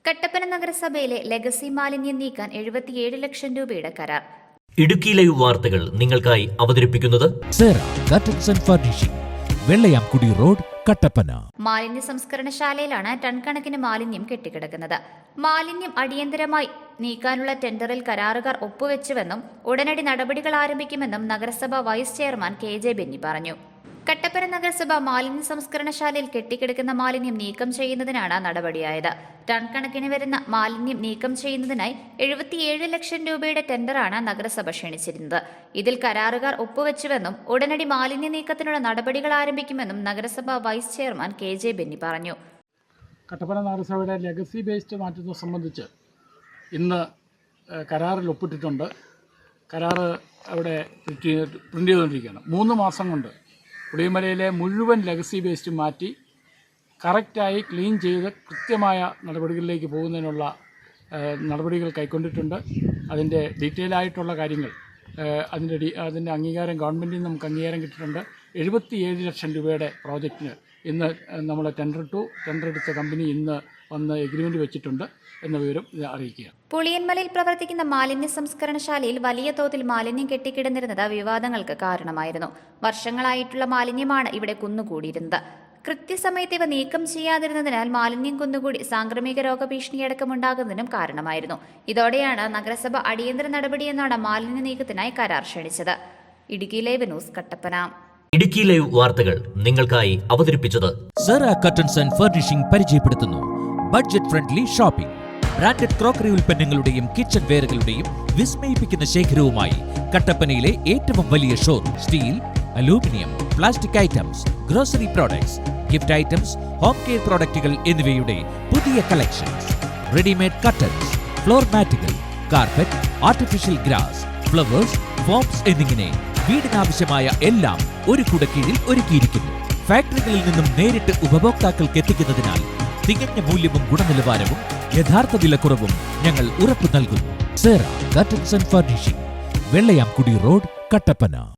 കട്ടപ്പന നഗരസഭയിലെ ലെഗസി മാലിന്യം നീക്കാൻ 77 ലക്ഷം രൂപയുടെ കരാർ. ഇടുക്കി ലൈവ് വാർത്തകൾ നിങ്ങൾക്കായി അവതരിപ്പിക്കുന്നത് വെള്ളയാംകുടി റോഡ്, കട്ടപ്പന. മാലിന്യ സംസ്കരണശാലയിലാണ് ടൺ കണക്കിന് മാലിന്യം കെട്ടിക്കിടക്കുന്നത്. മാലിന്യം അടിയന്തരമായി നീക്കാനുള്ള ടെൻഡറിൽ കരാറുകാർ ഒപ്പുവെച്ചുവെന്നും ഉടനടി നടപടികൾ ആരംഭിക്കുമെന്നും നഗരസഭ വൈസ് ചെയർമാൻ KJ ബെന്നി പറഞ്ഞു. കട്ടപ്പന നഗരസഭ മാലിന്യ സംസ്കരണശാലയിൽ കെട്ടിക്കിടക്കുന്ന മാലിന്യം നീക്കം ചെയ്യുന്നതിനാണ് നടപടിയായത്. ടൺ കണക്കിന് വരുന്ന മാലിന്യം നീക്കം ചെയ്യുന്നതിനായി 77 ലക്ഷം രൂപയുടെ ടെൻഡറാണ് നഗരസഭ ക്ഷണിച്ചിരുന്നത്. ഇതിൽ കരാറുകാർ ഒപ്പുവെച്ചുവെന്നും ഉടനടി മാലിന്യ നീക്കത്തിനുള്ള നടപടികൾ ആരംഭിക്കുമെന്നും നഗരസഭ വൈസ് ചെയർമാൻ KJ ബെന്നി പറഞ്ഞു. കട്ടപ്പന നഗരസഭയുടെ ലെഗസി വേസ്റ്റ് മാറ്റുന്നത് സംബന്ധിച്ച് ഇന്ന് കരാറിൽ ഒപ്പിട്ടിട്ടുണ്ട്. കരാറ് അവിടെ പ്രിൻ്റ് ചെയ്തുകൊണ്ടിരിക്കുകയാണ്. 3 മാസം കൊണ്ട് ഉളിയമലയിലെ മുഴുവൻ ലെഗസി വേസ്റ്റ് മാറ്റി കറക്റ്റായി ക്ലീൻ ചെയ്ത് കൃത്യമായ നടപടികളിലേക്ക് പോകുന്നതിനുള്ള നടപടികൾ കൈക്കൊണ്ടിട്ടുണ്ട്. അതിൻ്റെ ഡീറ്റെയിൽ ആയിട്ടുള്ള കാര്യങ്ങൾ അതിൻ്റെ അംഗീകാരം ഗവൺമെൻറ്റിൽ നിന്ന് നമുക്ക് അംഗീകാരം കിട്ടിയിട്ടുണ്ട്. 77 ലക്ഷം രൂപയുടെ പ്രോജക്റ്റിന് ഇന്ന് നമ്മൾ ടെൻഡർ എടുത്ത കമ്പനി ഇന്ന് വന്ന് എഗ്രിമെൻ്റ് വെച്ചിട്ടുണ്ട് എന്ന വിവരം അറിയിക്കുക. പുളിയന്മലയിൽ പ്രവർത്തിക്കുന്ന മാലിന്യ സംസ്കരണശാലയിൽ വലിയ തോതിൽ മാലിന്യം കെട്ടിക്കിടന്നിരുന്നത് വിവാദങ്ങൾക്ക് കാരണമായിരുന്നു. വർഷങ്ങളായിട്ടുള്ള മാലിന്യമാണ് ഇവിടെ കുന്നുകൂടിയിരുന്നത്. കൃത്യസമയത്ത് ഇവ നീക്കം ചെയ്യാതിരുന്നതിനാൽ മാലിന്യം കുന്നുകൂടി സാംക്രമിക രോഗഭീഷണിയടക്കമുണ്ടാകുന്നതിനും കാരണമായിരുന്നു. ഇതോടെയാണ് നഗരസഭ അടിയന്തര നടപടിയെന്നാണ് മാലിന്യ നീക്കത്തിനായി കരാർ ക്ഷണിച്ചത്. Idukki live news, Kattappana. Idukki live വാർത്തകൾ നിങ്ങൾക്കായി അവതരിപ്പിച്ചത് സെറ കർട്ടൻസ് ആൻഡ് ഫർണിഷിംഗ് പരിചയപ്പെടുത്തുന്നു. Budget friendly shopping. Branded crockery ഉൽപ്പന്നങ്ങളുടെയും കിച്ചൺ വെയറുകളുടെയും വിസ്മയിപ്പിക്കുന്ന ശേഖരവുമായി കട്ടപ്പനയിലെ ഏറ്റവും വലിയ showroom. Steel, aluminium, plastic items, grocery products, gift items, home care പ്രോഡക്റ്റുകൾ എന്നിവയുടെ പുതിയ കളക്ഷൻസ്. റെഡിമെയ്ഡ് കർട്ടൻസ്, ഫ്ലോർ മാറ്റുകൾ, carpet, artificial grass, flowers, foams എന്നിങ്ങനെ വീടിനാവശ്യമായ എല്ലാം ഒരു കുടക്കീഴിൽ ഒരുക്കിയിരിക്കുന്നു. ഫാക്ടറികളിൽ നിന്നും നേരിട്ട് ഉപഭോക്താക്കൾക്ക് എത്തിക്കുന്നതിനാൽ തികഞ്ഞ മൂല്യവും ഗുണനിലവാരവും യഥാർത്ഥ വിലക്കുറവും ഞങ്ങൾ ഉറപ്പു നൽകുന്നു. സെറ curtains and furnishing, Vellayamkudi road, Kattappana.